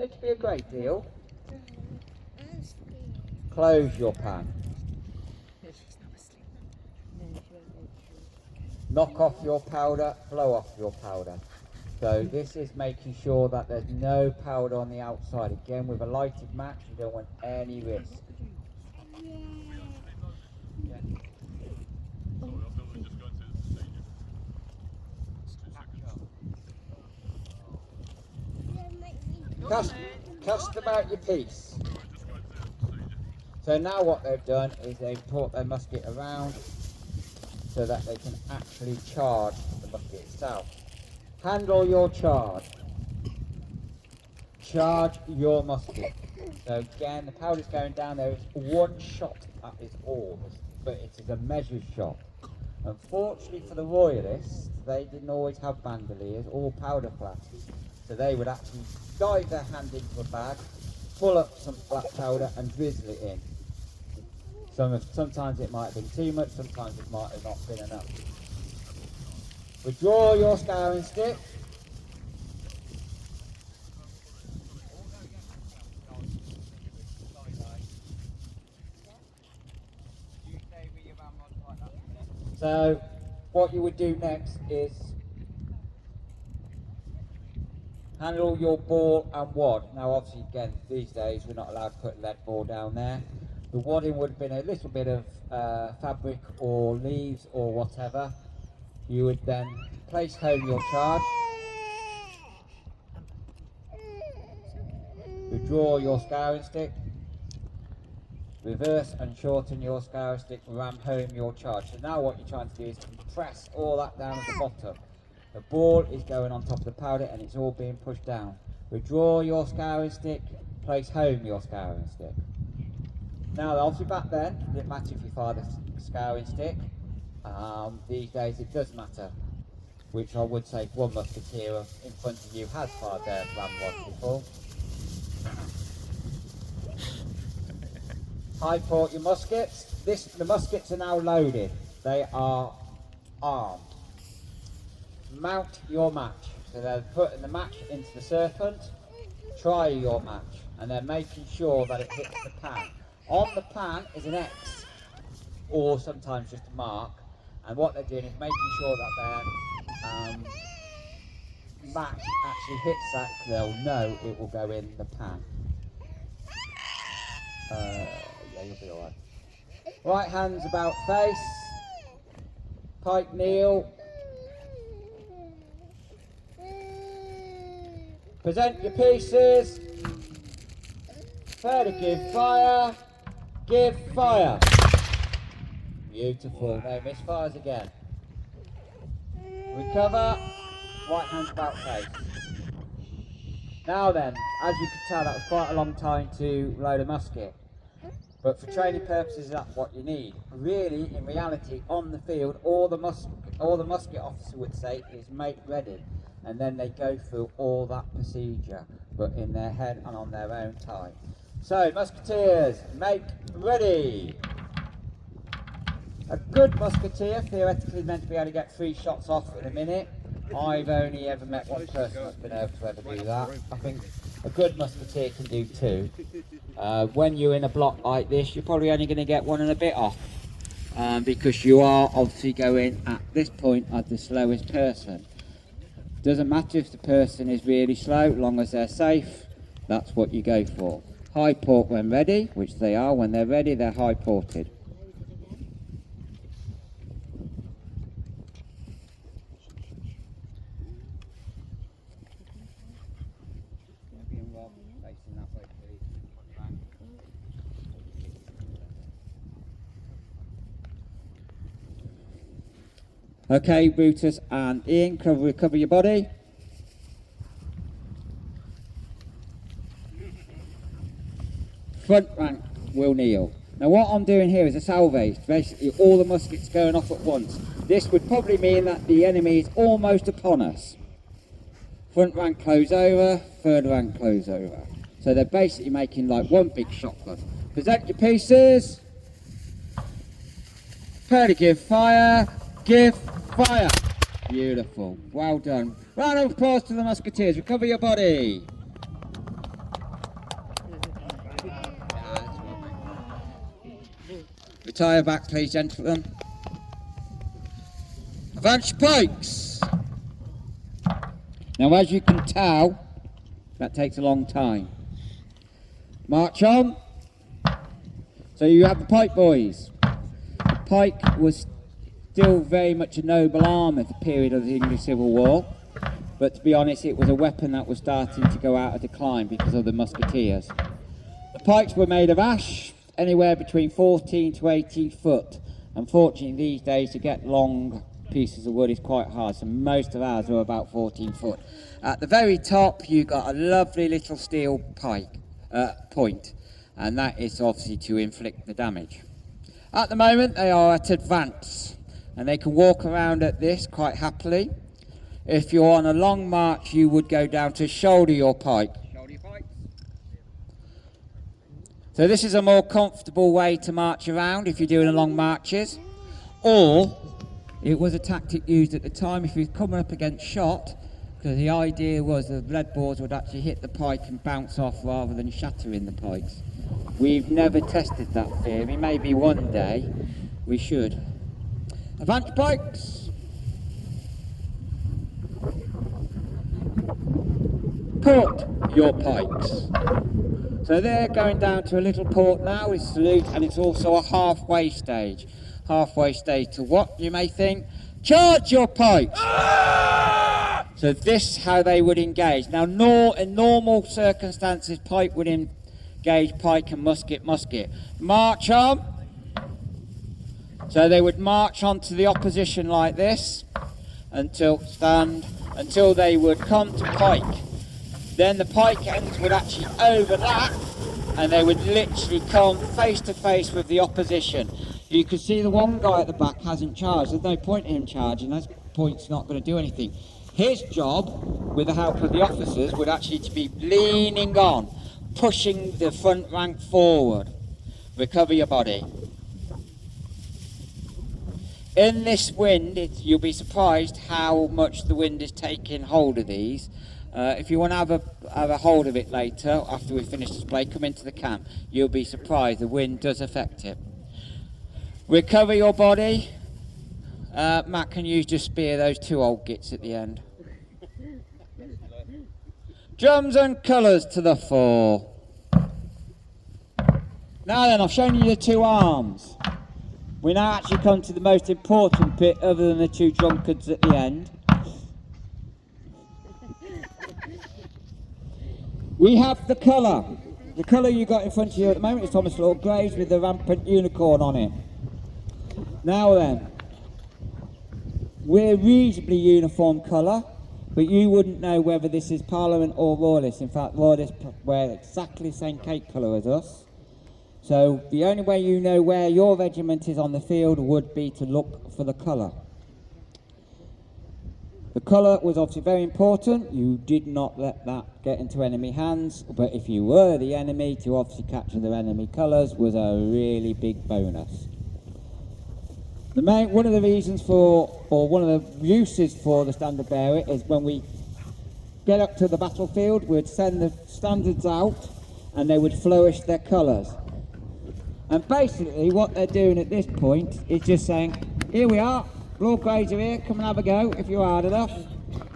need to be a great deal. Close your pan. Knock off your powder, blow off your powder. So this is making sure that there's no powder on the outside. Again, with a lighted match, you don't want any risk. Cast about your piece. So now what they've done is they've brought their musket around so that they can actually charge the musket itself. Handle your charge. Charge your musket. So again, the powder's going down. There is one shot at is all, but it is a measured shot. Unfortunately for the royalists, they didn't always have bandoliers or powder flasks. So they would actually dive their hand into a bag, pull up some black powder and drizzle it in. Sometimes it might have been too much, sometimes it might have not been enough. Withdraw your scouring stick. So what you would do next is handle your ball and wad. Now obviously again these days we're not allowed to put lead ball down there. The wadding would have been a little bit of fabric or leaves or whatever. You would then place home your charge. Withdraw your scouring stick. Reverse and shorten your scouring stick, ram home your charge. So now what you're trying to do is compress all that down at the bottom. The ball is going on top of the powder and it's all being pushed down. Withdraw your scouring stick, place home your scouring stick. Now obviously back then, it didn't matter if you fired a scouring stick. These days it does matter, which I would say one musketeer in front of you has fired their ram rod before. High port your muskets. The muskets are now loaded. They are armed. Mount your match. So they're putting the match into the serpent. Try your match, and they're making sure that it hits the pan. On the pan is an X, or sometimes just a mark. And what they're doing is making sure that their match actually hits that. They'll know it will go in the pan. Yeah, you'll be alright. Right hand's about face. Pike kneel. Present your pieces. Prepare to give fire. Give fire. Beautiful. No misfires again. Recover. Right hand's about face. Now then, as you can tell, that was quite a long time to load a musket. But for training purposes, that's what you need. Really, in reality, on the field, all the musket officer would say is make ready. And then they go through all that procedure, but in their head and on their own time. So, musketeers, make ready. A good musketeer theoretically meant to be able to get 3 shots off in a minute. I've only ever met one person that's been able to ever do that. I think a good musketeer can do 2. When you're in a block like this, you're probably only going to get 1 and a bit off, because you are obviously going at this point as the slowest person. Doesn't matter if the person is really slow, as long as they're safe, that's what you go for. High port when ready, which they are. When they're ready, they're high ported. Okay, Brutus and Ian, recover your body. Front rank will kneel. Now what I'm doing here is a salve, basically all the muskets going off at once. This would probably mean that the enemy is almost upon us. Front rank close over, third rank close over. So they're basically making like one big shotgun. Present your pieces. Prepare to give fire. Give fire. Beautiful. Well done. Round of applause to the musketeers. Recover your body. Retire back, please, gentlemen. Advance your pikes. Now, as you can tell, that takes a long time. March on. So you have the pike, boys. The pike was still very much a noble arm at the period of the English Civil War, but to be honest, it was a weapon that was starting to go out of decline because of the musketeers. The pikes were made of ash, anywhere between 14 to 18 foot. Unfortunately, these days to get long pieces of wood is quite hard, so most of ours are about 14 foot. At the very top, you've got a lovely little steel pike point, and that is obviously to inflict the damage. At the moment, they are at advance, and they can walk around at this quite happily. If you're on a long march, you would go down to shoulder your pike. So this is a more comfortable way to march around if you're doing long marches, or it was a tactic used at the time if you're coming up against shot, because the idea was the lead balls would actually hit the pike and bounce off rather than shattering the pikes. We've never tested that theory. Maybe one day we should. Advance pikes. Port your pikes. So they're going down to a little port now with salute, and it's also a halfway stage. Halfway stage to what, you may think? Charge your pikes! So this is how they would engage. Now, in normal circumstances, pike would engage pike and musket, musket. March on. So they would march on to the opposition like this until they would come to pike. Then the pike ends would actually overlap, and they would literally come face to face with the opposition. You can see the one guy at the back hasn't charged. There's no point in him charging. That point's not going to do anything. His job, with the help of the officers, would actually to be leaning on, pushing the front rank forward. Recover your body. In this wind, you'll be surprised how much the wind is taking hold of these. If you want to have a hold of it later, after we finish display, come into the camp. You'll be surprised the wind does affect it. Recover your body. Matt can use just spear those two old gits at the end. Drums and colours to the fore. Now then, I've shown you the two arms. We now actually come to the most important bit other than the two drunkards at the end. We have the colour. The colour you got in front of you at the moment is Thomas Lord Graves with the rampant unicorn on it. Now then, we're reasonably uniform colour, but you wouldn't know whether this is Parliament or Royalists. In fact, Royalists wear exactly the same cape colour as us. So the only way you know where your regiment is on the field would be to look for the colour. The colour was obviously very important. You did not let that get into enemy hands, but if you were the enemy, to obviously capture their enemy colours was a really big bonus. One of the reasons for, or one of the uses for the standard bearer is when we get up to the battlefield, we'd send the standards out and they would flourish their colours. And basically what they're doing at this point is just saying, here we are, Lord Graves are here, come and have a go if you're hard enough,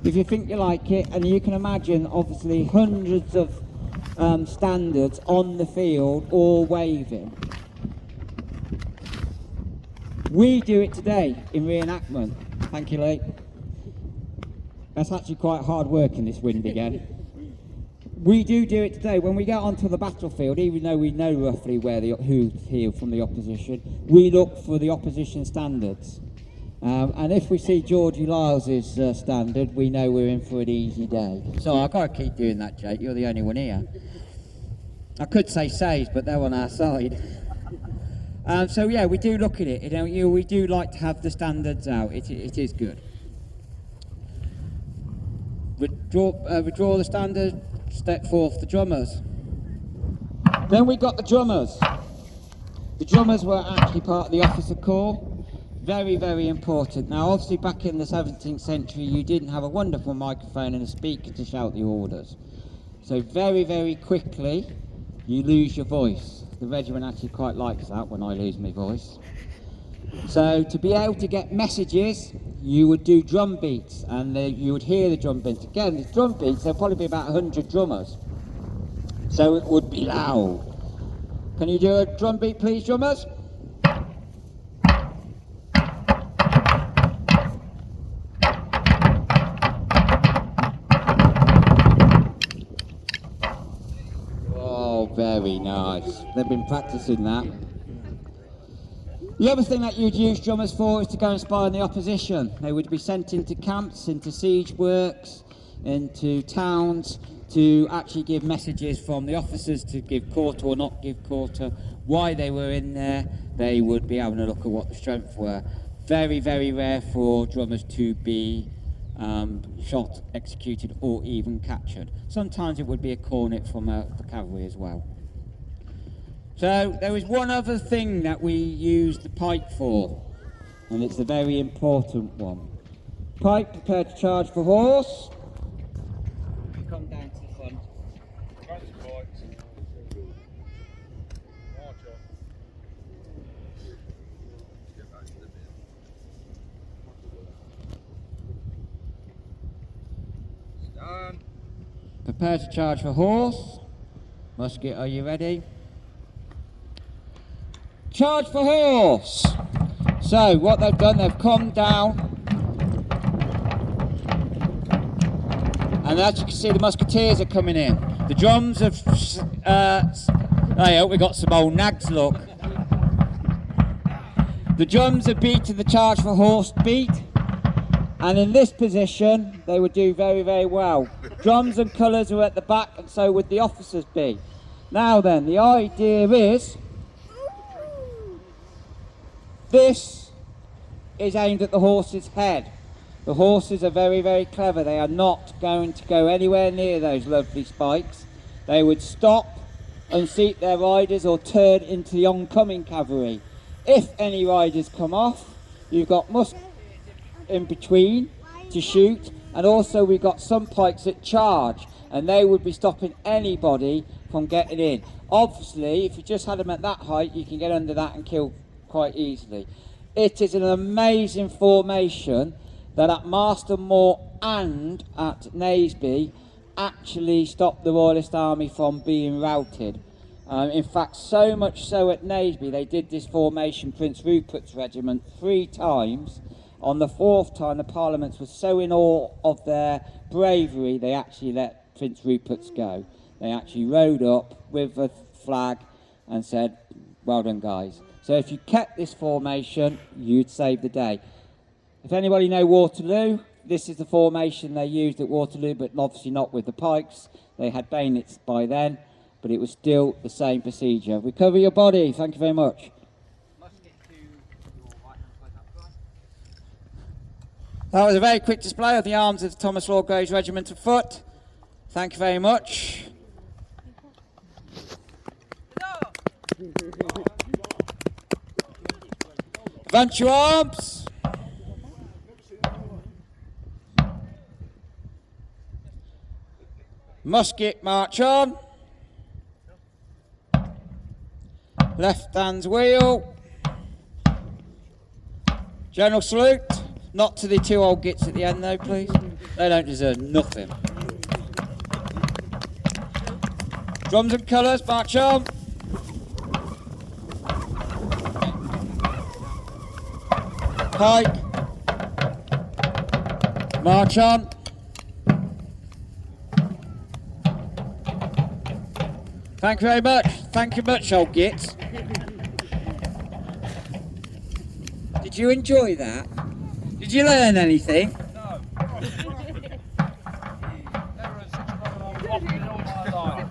if you think you like it. And you can imagine obviously hundreds of standards on the field all waving. We do it today in reenactment. Thank you, Lee. That's actually quite hard work in this wind again. We do it today. When we get onto the battlefield, even though we know roughly who's here from the opposition, we look for the opposition standards. And if we see Georgie Lyles's standard, we know we're in for an easy day. So I've got to keep doing that, Jake. You're the only one here. I could say saves, but they're on our side. So yeah, we do look at it. We do like to have the standards out. It is good. Withdraw the standard. Step forth the drummers. Then we got the drummers. The drummers were actually part of the officer corps. Very, very important. Now, obviously, back in the 17th century, you didn't have a wonderful microphone and a speaker to shout the orders. So very, very quickly, you lose your voice. the regiment actually quite likes that when I lose my voice. So to be able to get messages, you would do drum beats, and you would hear the drum beats. Again, the drum beats, there'll probably be about 100 drummers. So it would be loud. Can you do a drum beat, please, drummers? Oh, very nice. They've been practicing that. The other thing that you'd use drummers for is to go and spy on the opposition. They would be sent into camps, into siege works, into towns, to actually give messages from the officers to give quarter or not give quarter, why they were in there. They would be having a look at what the strength were. Very, very rare for drummers to be shot, executed, or even captured. Sometimes it would be a cornet from the cavalry as well. So there is one other thing that we use the pike for, and it's a very important one. Pike prepared to charge for horse. Come down to the front. Prepare to charge for horse. Musket, are you ready? Charge for horse! So what they've done, they've come down, and as you can see, the musketeers are coming in. The drums have, I hope we got some old nags, look. The drums are beating the charge for horse beat, and in this position, they would do very, very well. Drums and colours are at the back, and so would the officers be. Now then, the idea is, this is aimed at the horse's head. The horses are very, very clever. They are not going to go anywhere near those lovely spikes. They would stop and seat their riders or turn into the oncoming cavalry. If any riders come off, you've got muskets in between to shoot, and also we've got some pikes that charge, and they would be stopping anybody from getting in. Obviously, if you just had them at that height, you can get under that and kill quite easily. It is an amazing formation that at Mastermore and at Naseby actually stopped the Royalist Army from being routed. In fact, so much so at Naseby, they did this formation, Prince Rupert's regiment, 3 times. On the 4th time, the Parliaments were so in awe of their bravery, they actually let Prince Rupert's go. They actually rode up with a flag and said, well done, guys. So if you kept this formation, you'd save the day. If anybody know Waterloo, this is the formation they used at Waterloo, but obviously not with the pikes. They had bayonets by then, but it was still the same procedure. Recover your body. Thank you very much. That was a very quick display of the arms of the Thomas Lord Graves Regiment of Foot. Thank you very much. Advance your arms. Musket, march on. Left hand's wheel. General salute. Not to the 2 old gits at the end though, please. They don't deserve nothing. Drums and colours, march on. Pike. March on. Thank you very much. Thank you much, old gits. Did you enjoy that? Did you learn anything? No. Never had such a long walk in all my life.